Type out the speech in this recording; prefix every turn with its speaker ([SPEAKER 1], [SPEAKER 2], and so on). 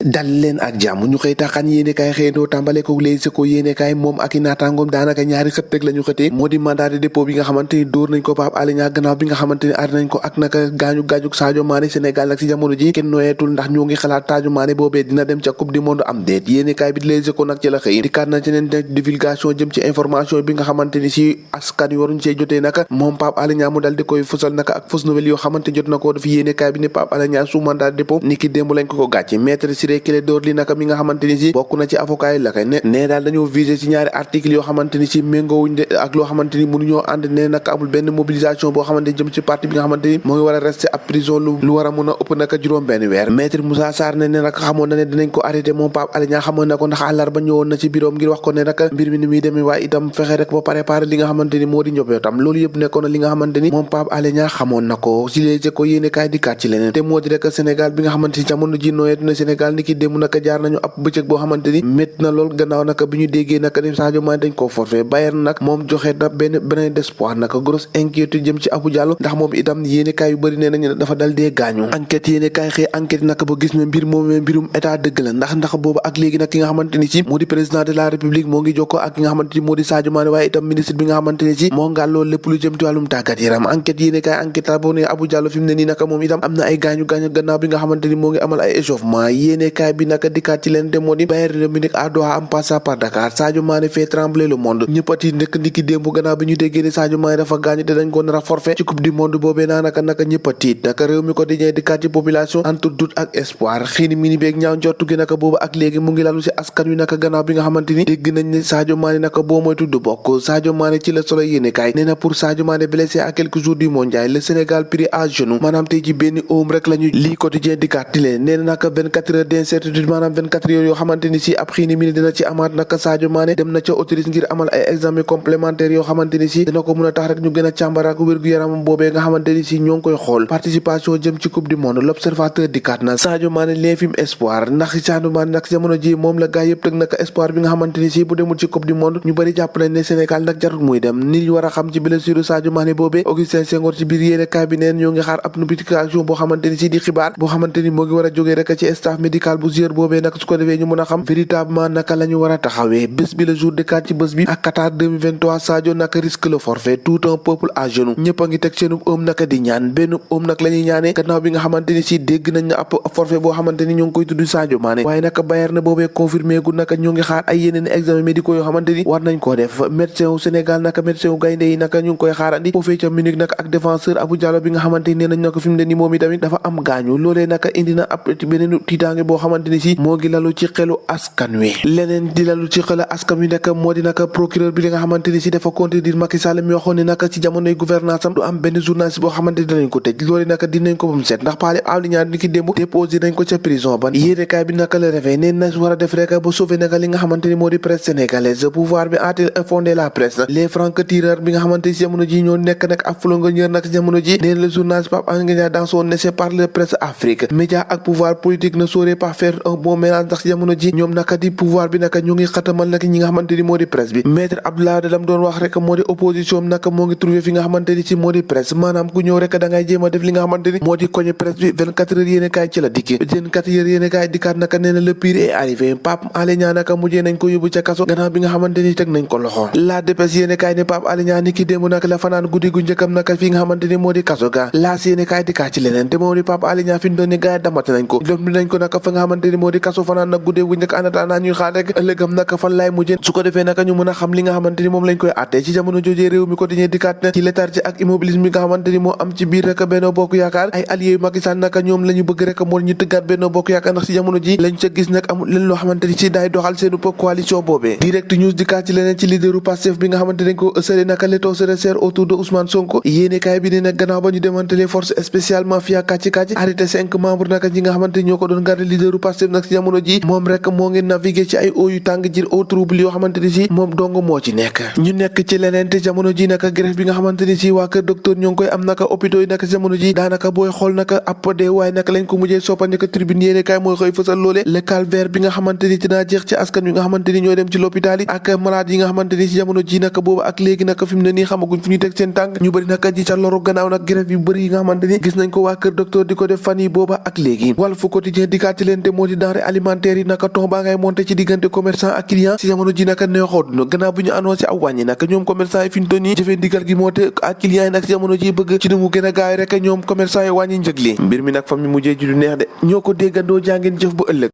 [SPEAKER 1] dal leen ak jàmm ñu xëy taxan yéene kaay xëyandoo tàmbale ko Les Échos yéene kaay moom ak i naataangoom daanaka ñaari xët rek la ñu xëtee moo di mandat de dépôt bi nga xamante ni dóor nañ ko Pape Alé Niang gannaaw bi nga xamante ni ar nañ ko ak naka gaañu Sadio Mané Sénégal nag si jamono ji kenn noyeetul ndax ñoo ngi xalaat Sadio Mané boobee dina dem ca coupe du monde am déet yéene kaay bi Les Échos nag ci la xëy dikkaat na ci neen divulgation jëm ci information bi nga xamante ni si askan wi waruñ see jotee naka moom Pape Alé Niang mu dal di koy fësal naka ak fausse nouvelle yoo xamante jot na ko def yéene kaay bi ne Pape Alé Niang sous mandat de dépôt ni ki démb lañ ko gàcce maître Ciré Clédor Ly mi nga xamante ni si bokk na ci avocat yi la kay ne daal dañoo visé ci ñaari article yoo xamante ni si méngoowuñ de ak loo xamante ni mënuñoo ànd ne naka amul benn mobilisation boo xamante ni jëm ci parti bi nga xamante ni moo ngi war a rester ab prison lu war a mun a ëpp naka juróom benn weer maître Moussa Sarr ne naka xamoon na ne dinañ ko arrêté moom Pape Alé Niang xamoon na ko ndax àllarba ñëwoon na ci bureau ngir wax ko ne naka mbir mi ni muy demee waaye itam fexe rek ba préparé li nga xamante ni moo di njobootam loolu yëpp nekkoon na li nga xamante ni moom Pape Alé Niang xamoon na ko si léegi ko yéene kaay dikkaat ci leneen te moo di rek Sénégal bi nga xamante ni jamono ji nooyeetu na Sénégal ni ki démb naka jaar nañu ab bëccëg boo xamante ni métti na lool gannaaw naka bi ñu déggee naka ni Sadio Mané dañ koo forfait Bayern nag moom joxe na benn brin d'espoir naka grosse inquiétude jëm ci Abou Diallo ndax moom itam yéene kaay yu bëri nee nañu dafa dal dee gaañu enquête yéene kaay xëy enquête naka ba gis ne mbir moomee mbirum état dëgg la ndax boobu ak léegi nag ki nga xamante ni si moo di président de la république moo ngi jokkoo ak ki nga xamante ni moo di Sadio Mané waaye itam ministre bi nga xamante ni si moo ngàlloo lépp lu jëm ci wàllum tàggat yaram enquête yéene kaay enquête la boo ne Abou Diallo fi mu ne nii naka moom itam am na ay gaañu gannaaw bi nga xamante ni moo ngi amal ay échauffement yéene kaay bi naka dikkaat ci leen te moo di Bayern Munich à Doha en passant par Dakar Sadio Mané fait trembler le monde ñëppati nekk ndiki démb gannaaw bi ñu déggee ne Sadio Mané dafa gaañu te dañ ko nar a forfait ci coupe du monde boobee naa naka ñëppatiit naka réew mi ko di ñee dikkaat ci population entre doute ak espoir xiini mini beeg ñaaw njortu gi naka boobu ak léegi mu ngi lalu si askan wi naka gannaaw bi nga xamante ni dégg nañ ne Sadio Mané naka boo moytu du bokk Sadio Mané ci la solo yéene kaay nee na pour Sadio Mané blessé à quelques jours du mondial le Sénégal pris à genoux maanaam tey ji benn oom rek la ñu lii quotidien dikkaat di leen nee na naka 24 heures d'incertitude maanaam 24 heures yoo xamante ni si ab xiini mini dina ci amaat naka Sadio Mané dem na ca autorité ngir amal ay examen complémentaire yoo xamante ni si dina ko mën a tax rek ñu gën a càmbaraak wér-gu-yaramam boobee nga xamante ni si ñoo ngi koy xool participation jëm ci coupe du monde l'observateur dikkaat na Sadio Mané l'infime espoir ndax Sadio Mané nag jamono ji moom la gaa yëpp teg naka espoir bi nga xamante ni si bu demul ci coupe du monde ñu bëri jàpp nañ ne Sénégal nag jarul muy dem nit ñu war a xam ci blessure Sadio Mané boobee Augustin Senghor ci biir yéene kaay bi neen ñoo ngi xaar ab notification boo xamante ni si di xibaar boo xamante ni moo ngi war a jógee rek ci staff médical bu joueur boobee nag su ko defee ñu mën a xam véritablement naka la ñu war a taxawee bés bi le jour de ci bés bi ak Qatar 2023 Sadio naka risque le forfait tout un peuple à genoux ñëpp a ngi teg seenub ëm naka di ñaan benn ëm nag la ñuy ñaanee gannaaw bi nga xamante ni si dégg nañ na ab forfait boo xamante ni ñoo ngi koy tudd Sadio Mané waaye naka Bayern boobee confirmé gu naka ñoo ngi xaar ay yeneen examen médicaux yoo xamante ni war nañ koo def médecin wu Sénégal naka médecin wu gaynde yi naka ñu ngi koy xaarandi foofee ca Munich naka ak défenseur Abou Diallo bi nga xamante ni nee nañ naka fi mu ne ni moom i tamit dafa am gaañu loolee naka indi na ab beneen tiitaange boo xamante ni si moo ngi lalu ci xelu askan wi leneen di lalu ci xelu askan wi naka moo di naka procureur bi li nga xamante ni si dafa contredire Macky Sall mi waxoon ne naka ci jamonoy gouvernance am du am benn journaliste boo xamante dinañ ko tëj loolu naka dinañ ko ba mu set ndax Pape Alé Niang ni ki démb déposé nañ ko ca prison ba yéenekaay bi naka la refee neen na war a def rek ba sauver naka li nga xamante ni moo di presse sénégalaise pouvoir bi a-t-il fondé la presse les francs-tireurs bi nga xamante ni si jamono ji ñoo nekk nag ab flongeur nag si jamono ji neen le journaliste Pape Alé Niang dans son essai par le presse Afrique média ak pouvoir politique ne saurait pas faire un bon mélange ndax si jamono ji ñoom naka di pouvoir bi naka ñu ngi xatamal nag ñi nga xamante ni moo di presse bi maître Abdoulaye Dalam doon wax rek moo di opposition naka moo ngi trouvé fi nga xamante ni si moo di presse maanaam ku ñëw rek da ngay jéem a def li nga xamante ni moo di koñe presse bi 24 heures yéene kaay ci la dikki 24 heures yéene kaay dikkaat naka nee na le pire est arrivé Pape Alé Niang naka mujjee nañ ko yóbbu ca kaso gannaaw bi nga xamante ni teg nañ ko loxo la dépêche yéene kaay ne Pape Alé Niang ni ki démb naka la fanaan guddi gu njëkkam naka fi nga xamante ni moo di kaso ga laas yéene kaay dikkaat ci leneen te moo di Pape Alé Niang fi ñu doon ni gaay damate nañ ko doon nañ ko naka fa nga xamante ni moo di kaso fanaan nag guddee gu njëkk anataa naa ñuy xaar rek ëllëgam naka fan laay mujjee su ko defee naka ñu mën a xam li nga xamante ni moom lañ koy àttee ci jamono joojee réew mi ko diñee dikkaat na ci léthargie ak immobilisme bi nga xamante ni moo am ci biir rek Benno Bokk Yaakaar ay alliés yu Macky Sall naka ñoom la ñu bëgg rek moo ñu tëggaat Benno Bokk Yaakaar ndax ci jamono ji lañ ca gis nag amul leen loo xamante ni ci daay doxal seenu coalition boobee direct news dikkaat ci leneen ci leaderu Pastef bi nga xamante dañ ko ësale naka l'étau se resserre autour de Ousmane Sonko yéenekaay bi ne nag gannaaw ba ñu démantelé force spéciale mafia kàcci arrêté 5 membres naka ñi nga xamante ñoo ko doon garder leaderu Pastef nag ci jamono ji moom rek moo ngi naviguer ci ay eaux yu tàng jir eau trouble yoo xamante ni si moom dong moo ci nekk ñu nekk ci leneen te jamono ji naka grève bi nga xamante ni si waa kër docteur ñoo ngi koy am naka hôpitaux yi naka jamono ji daanaka booy xool naka ab dee waaye naka lañ ko mujjee soppal naka tribune yéenekaay mooy xëy fësal loole le calvaire bi nga xamante ni dinaa jeex ci askan wi nga xamante ni ñoo dem ci l'hôpital yi ak malade yi nga xamante ni si jamono ji naka boobu ak léegi naka fi mu ne nii xamaguñ fu ñu teg seen tànk ñu bëri naka ji ca loru gannaaw nag grève yu bëri yi nga xamante ni gis nañ ko waa kër docteur di ko def fan yi booba ak léegi Walf Quotidien dikkaat ci leen te moo di denrée alimentaire yi naka ton baa ngay monté ci diggante commerçant ak client si jamono ji naka neexoot na gannaaw bu ñu annoncé aw wàññi naka ñoom commerçant yi fi ñu toll nii jëfee ndigal gi moo te ak client yi nag si jamono ji bëgg ci nu mu gën a gaay rek ñoom commerçant yi wàññi njëg li mbir mi nag fa mi mujjee ji du neex de ñoo ko déggandoo jàngeen jëf bu ëllëg